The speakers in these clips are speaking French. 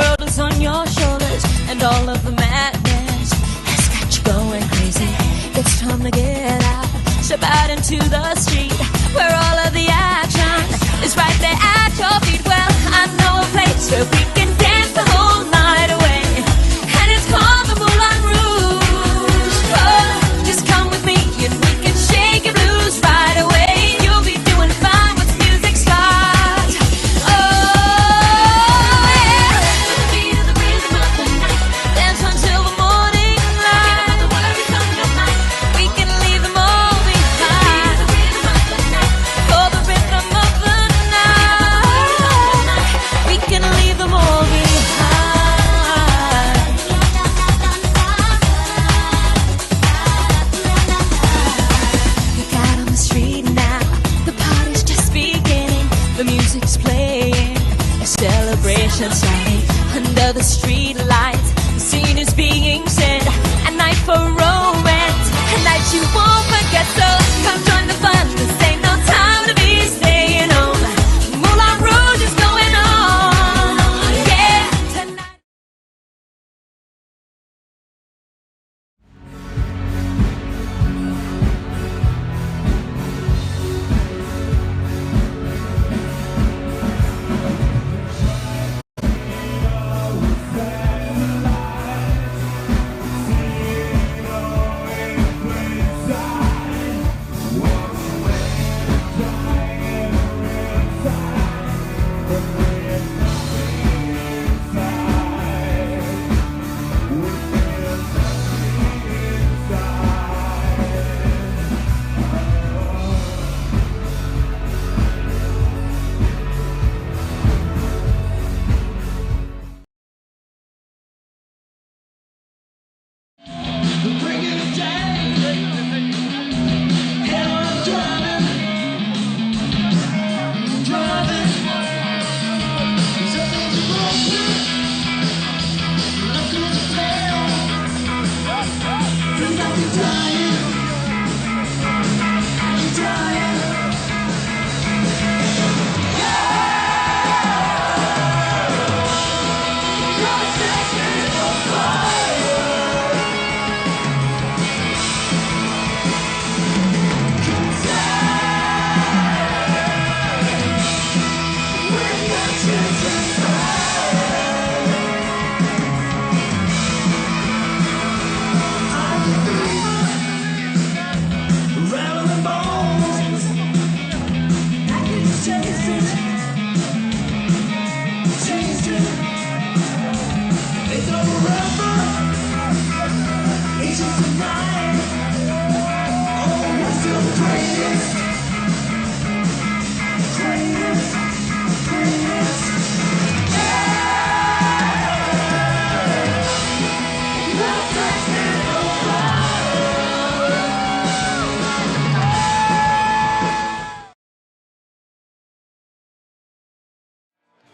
world is on your shoulders, and all of the madness has got you going crazy. It's time to get out, step out into the street, where all of the action is right there at your feet. Well, I know a place where we can dance the whole night away, and it's called the Moulin Rouge. Oh, just come with me and we can shake your blues right away. You'll be doing fine once the music starts. Oh, yeah. To the beat of the rhythm of the night, dance until the morning light. Forget about the worries on your mind, we can leave them all behind. For the rhythm of the night, we can leave them all behind. Look out on the street now, the party's just beginning. The music's playing, a celebration starting under the street lights. The scene is being set, a night for romance, a night you won't forget. So come join the fun, this ain't no time to be staying home. Moulin Rouge is going on, yeah, tonight.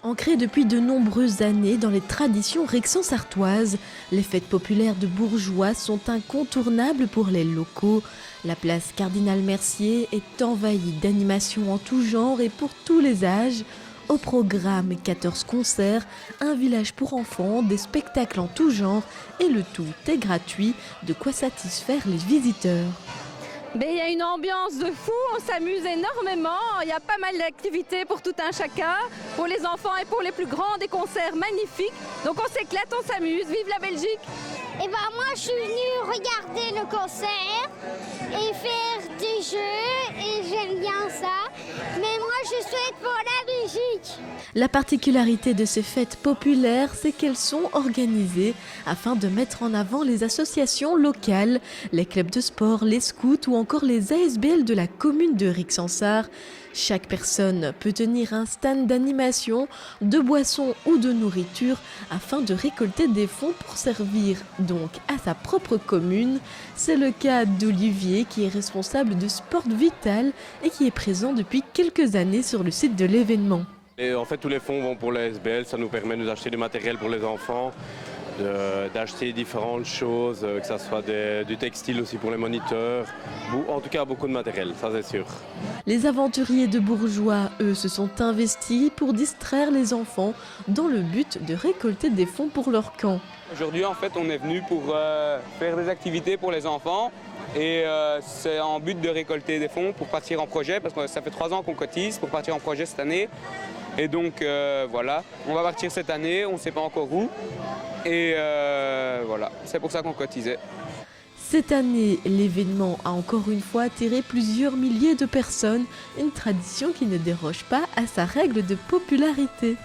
Ancrées depuis de nombreuses années dans les traditions rexensartoises, les fêtes populaires de Bourgeois sont incontournables pour les locaux. La place Cardinal-Mercier est envahie d'animations en tout genre et pour tous les âges. Au programme, 14 concerts, un village pour enfants, des spectacles en tout genre et le tout est gratuit, de quoi satisfaire les visiteurs. Il y a une ambiance de fou, on s'amuse énormément, il y a pas mal d'activités pour tout un chacun, pour les enfants et pour les plus grands, des concerts magnifiques. Donc on s'éclate, on s'amuse, vive la Belgique! Et moi je suis venue regarder le concert et faire des jeux et j'aime bien ça. Mais moi je souhaite pour la musique. La particularité de ces fêtes populaires, c'est qu'elles sont organisées afin de mettre en avant les associations locales, les clubs de sport, les scouts ou encore les ASBL de la commune de Rixensart. Chaque personne peut tenir un stand d'animation, de boissons ou de nourriture afin de récolter des fonds pour servir donc à sa propre commune. C'est le cas d'Olivier qui est responsable de Sport Vital et qui est présent depuis quelques années sur le site de l'événement. Et en fait, tous les fonds vont pour la SBL, ça nous permet de nous acheter du matériel pour les enfants. d'acheter différentes choses, que ce soit du textile aussi pour les moniteurs, en tout cas beaucoup de matériel, ça c'est sûr. Les aventuriers de Bourgeois, eux, se sont investis pour distraire les enfants dans le but de récolter des fonds pour leur camp. Aujourd'hui, en fait, on est venu pour faire des activités pour les enfants et c'est en but de récolter des fonds pour partir en projet parce que ça fait 3 ans qu'on cotise pour partir en projet cette année. Et donc voilà, on va partir cette année, on ne sait pas encore où et voilà, c'est pour ça qu'on cotisait. Cette année, l'événement a encore une fois attiré plusieurs milliers de personnes, une tradition qui ne déroge pas à sa règle de popularité.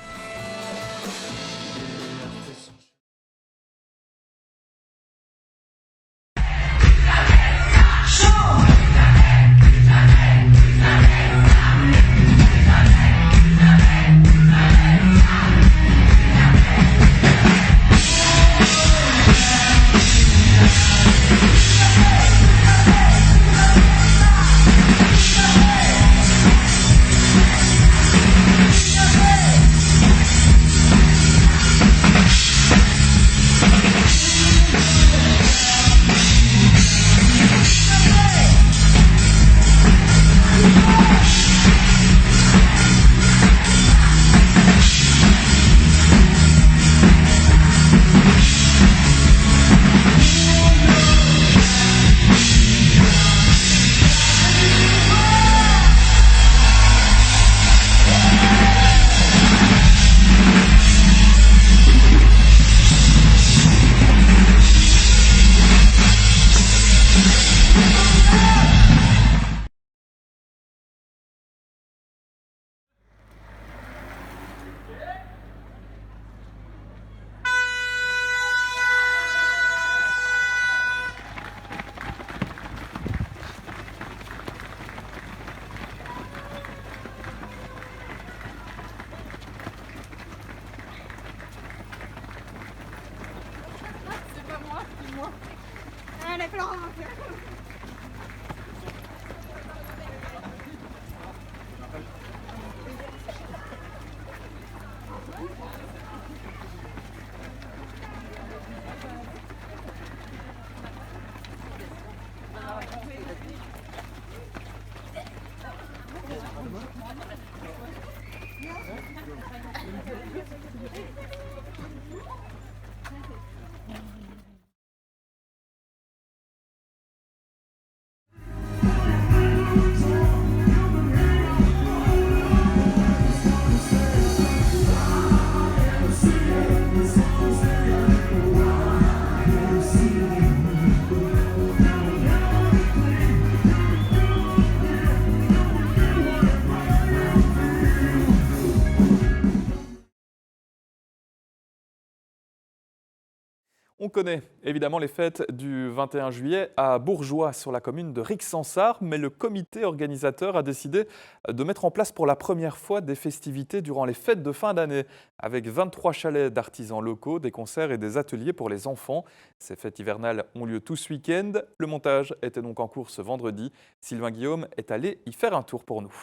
On connaît évidemment les fêtes du 21 juillet à Bourgeois sur la commune de Rixensart, mais le comité organisateur a décidé de mettre en place pour la première fois des festivités durant les fêtes de fin d'année avec 23 chalets d'artisans locaux, des concerts et des ateliers pour les enfants. Ces fêtes hivernales ont lieu tout ce week-end. Le montage était donc en cours ce vendredi. Sylvain Guillaume est allé y faire un tour pour nous.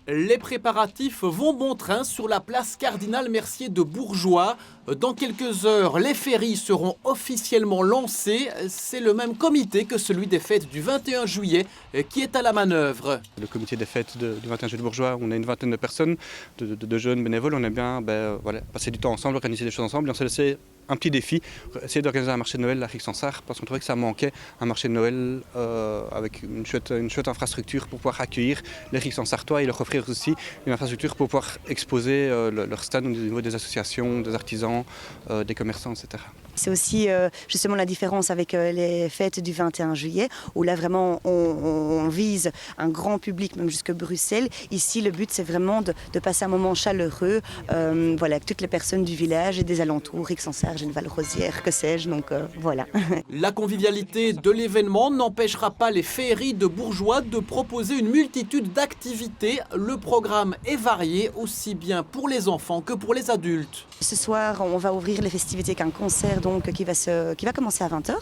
Les préparatifs vont bon train sur la place Cardinal Mercier de Bourgeois. Dans quelques heures, les ferries seront officiellement lancées. C'est le même comité que celui des fêtes du 21 juillet qui est à la manœuvre. Le comité des fêtes du 21 juillet de Bourgeois, on a une vingtaine de personnes, de jeunes bénévoles. On aime bien passer du temps ensemble, organiser des choses ensemble. Et on s'est laissé un petit défi, essayer d'organiser un marché de Noël à Rixensart parce qu'on trouvait que ça manquait, un marché de Noël avec une chouette infrastructure pour pouvoir accueillir les Rixensartois et leur offrir aussi une infrastructure pour pouvoir exposer leur stand au niveau des associations, des artisans, des commerçants, etc. C'est aussi justement la différence avec les fêtes du 21 juillet où là vraiment on vise un grand public, même jusque Bruxelles. Ici le but c'est vraiment de passer un moment chaleureux avec toutes les personnes du village et des alentours, Rixensart Genval-Rosière, que sais-je, donc voilà. La convivialité de l'événement n'empêchera pas les féeries de Bourgois de proposer une multitude d'activités. Le programme est varié, aussi bien pour les enfants que pour les adultes. Ce soir, on va ouvrir les festivités avec un concert donc, qui va commencer à 20h.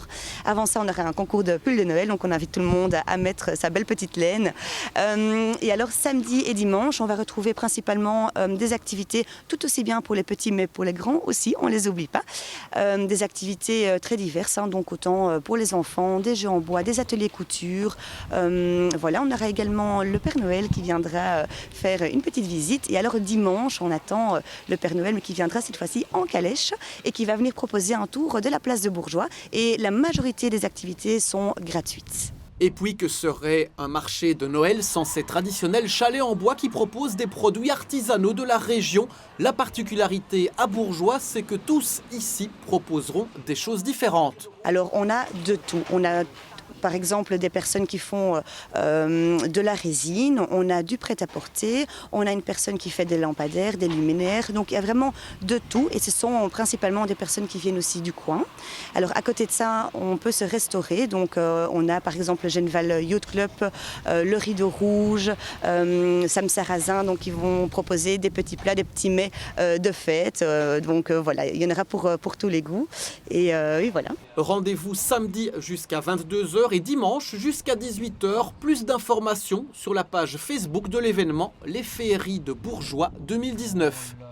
Avant ça, on aura un concours de pulls de Noël, donc on invite tout le monde à mettre sa belle petite laine. Et alors, samedi et dimanche, on va retrouver principalement des activités tout aussi bien pour les petits, mais pour les grands aussi, on ne les oublie pas. Des activités très diverses, hein, donc autant pour les enfants, des jeux en bois, des ateliers couture. Voilà, on aura également le Père Noël qui viendra faire une petite visite. Et alors, dimanche, on attend le Père Noël, mais qui viendra cette fois-ci en calèche et qui va venir proposer un tour de la place de Bourgois. Et la majorité des activités sont gratuites. Et puis que serait un marché de Noël sans ces traditionnels chalets en bois qui proposent des produits artisanaux de la région. La particularité à Bourgois, c'est que tous ici proposeront des choses différentes. Alors on a de tout. On a par exemple des personnes qui font de la résine, on a du prêt-à-porter, on a une personne qui fait des lampadaires, des luminaires, donc il y a vraiment de tout et ce sont principalement des personnes qui viennent aussi du coin. Alors à côté de ça, on peut se restaurer, donc on a par exemple le Genval Yacht Club, le Rideau Rouge, Sam Sarrazin, donc ils vont proposer des petits plats, des petits mets de fête, donc voilà, il y en aura pour tous les goûts et voilà. Rendez-vous samedi jusqu'à 22h et dimanche jusqu'à 18h. Plus d'informations sur la page Facebook de l'événement Les Féeries de Bourgois 2019.